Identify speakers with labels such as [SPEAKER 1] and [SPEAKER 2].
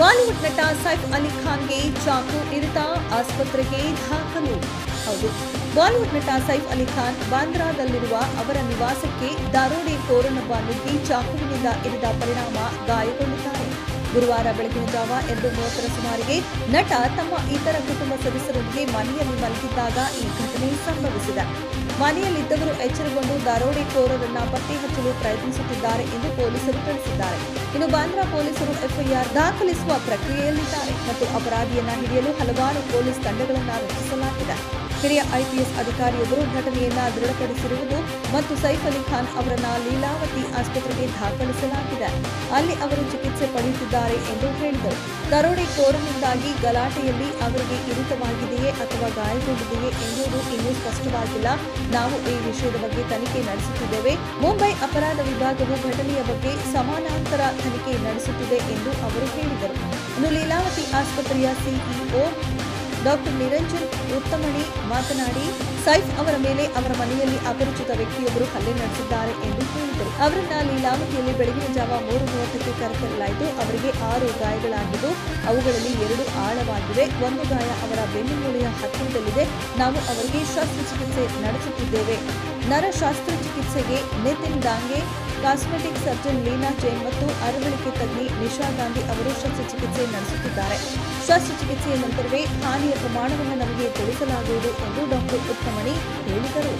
[SPEAKER 1] Bollywood ನಟ ಸೈಫ್ ಅಲಿ ಖಾನ್ಗೆ ಚಾಕು ಇರಿತ ಆಸ್ಪತ್ರೆಗೆ ದಾಖಲು. ಹೌದು, ಬಾಲಿವುಡ್ ನಟ ಸೈಫ್ ಅಲಿ ಖಾನ್ ಬಾಂದ್ರಾದಲ್ಲಿರುವ ಅವರ ನಿವಾಸಕ್ಕೆ ದರೋಡೆಕೋರನೊಬ್ಬ ನುಗ್ಗಿ ಚಾಕುವಿನಿಂದ ಇರಿದ ಪರಿಣಾಮ ಗಾಯಗೊಂಡಿದ್ದಾರೆ. ಗುರುವಾರ ಬೆಳಗಿನ ಜಾವ 2:30 ಸುಮಾರಿಗೆ ನಟ ತಮ್ಮ ಇತರ ಕುಟುಂಬ ಸದಸ್ಯರೊಂದಿಗೆ ಮನೆಯಲ್ಲಿ ಮಲಗಿದ್ದಾಗ ಈ ಘಟನೆ ಸಂಭವಿಸಿದೆ. ಮನೆಯಲ್ಲಿದ್ದವರು ಎಚ್ಚರಗೊಂಡು ದರೋಡೆಕೋರರನ್ನ ಪತ್ತೆ ಹಚ್ಚಲು ಪ್ರಯತ್ನಿಸುತ್ತಿದ್ದಾರೆ ಎಂದು ಪೊಲೀಸರು ತಿಳಿಸಿದ್ದಾರೆ. ಇನ್ನು ಬಾಂದ್ರಾ ಪೊಲೀಸರು ಎಫ್ಐಆರ್ ದಾಖಲಿಸುವ ಪ್ರಕ್ರಿಯೆಯಲ್ಲಿದ್ದಾರೆ ಮತ್ತು ಅಪರಾಧಿಯನ್ನ ಹಿಡಿಯಲು ಹಲವಾರು ಪೊಲೀಸ್ ತಂಡಗಳನ್ನು ರಚಿಸಲಾಗಿದೆ. ಹಿರಿಯ ಐಪಿಎಸ್ ಅಧಿಕಾರಿಯೊಬ್ಬರು ಘಟನೆಯನ್ನ ದೃಢಪಡಿಸಿರುವುದು ಮತ್ತು ಸೈಫ್ ಅಲಿ ಖಾನ್ ಅವರನ್ನ ಲೀಲಾವತಿ ಆಸ್ಪತ್ರೆಗೆ ದಾಖಲಿಸಲಾಗಿದೆ. ಅಲ್ಲಿ ಅವರು ಚಿಕಿತ್ಸೆ ಪಡೆಯುತ್ತಿದ್ದಾರೆ ಎಂದು ಹೇಳಿದರು. ದರೋಡೆಕೋರನಿಂದಾಗಿ ಗಲಾಟೆಯಲ್ಲಿ ಅವರಿಗೆ ಇರಿತವಾಗಿದೆಯೇ ಅಥವಾ ಗಾಯಗೊಂಡಿದೆಯೇ ಎಂಬುದು ಇನ್ನೂ ಸ್ಪಷ್ಟವಾಗಿಲ್ಲ. ನಾವು ಈ ವಿಷಯದ ಬಗ್ಗೆ ತನಿಖೆ ನಡೆಸುತ್ತಿದ್ದೇವೆ. ಮುಂಬೈ ಅಪರಾಧ ವಿಭಾಗವು ಘಟನೆಯ ಬಗ್ಗೆ ಸಮಾನಾಂತರ ತನಿಖೆ ನಡೆಸುತ್ತಿದೆ ಎಂದು ಅವರು ಹೇಳಿದರು. ಇನ್ನು ಲೀಲಾವತಿ ಆಸ್ಪತ್ರೆಯ ಸಿಇಒ ಡಾಕ್ಟರ್ ನಿರಂಜನ್ ಉತ್ತಮಣಿ ಮಾತನಾಡಿ, ಸೈಫ್ ಅವರ ಮೇಲೆ ಅವರ ಮನೆಯಲ್ಲಿ ಅಪರಿಚಿತ ವ್ಯಕ್ತಿಯೊಬ್ಬರು ಹಲ್ಲೆ ನಡೆಸಿದ್ದಾರೆ ಎಂದು ಹೇಳಿದರು. ಅವರನ್ನ ಲೀಲಾವತಿಯಲ್ಲಿ ಬೆಳಗಿನ ಜಾವ 3:30ಕ್ಕೆ ಕರೆತರಲಾಯಿತು. ಅವರಿಗೆ 6 ಗಾಯಗಳಾಗಿದ್ದು, ಅವುಗಳಲ್ಲಿ 2 ಆಳವಾಗಿವೆ. ಒಂದು ಗಾಯ ಅವರ ಬೆನ್ನುಮೂಳೆಯ ಹತ್ತಿರದಲ್ಲಿದೆ. ನಾವು ಅವರಿಗೆ ಶಸ್ತ್ರಚಿಕಿತ್ಸೆ ನಡೆಸುತ್ತಿದ್ದೇವೆ. ನರ ಶಸ್ತ್ರಚಿಕಿತ್ಸೆಗೆ ನಿತಿನ್ ಡಾಂಗೆ, ಕಾಸ್ಮೆಟಿಕ್ ಸರ್ಜನ್ ಲೀನಾ ಜೈನ್ ಮತ್ತು ಅರವಳಿಕೆ ತಜ್ಞೆ ನಿಶಾ ಗಾಂಧಿ ಅವರು ಶಸ್ತ್ರಚಿಕಿತ್ಸೆ ನಡೆಸುತ್ತಿದ್ದಾರೆ. ಶಸ್ತ್ರಚಿಕಿತ್ಸೆಯ ನಂತರವೇ ಹಾನಿಯ ಪ್ರಮಾಣವನ್ನು ನಮಗೆ ತಿಳಿಸಲಾಗುವುದು ಎಂದು ಡಾಕ್ಟರ್ ಉತ್ತಮಣಿ ಹೇಳಿದರು.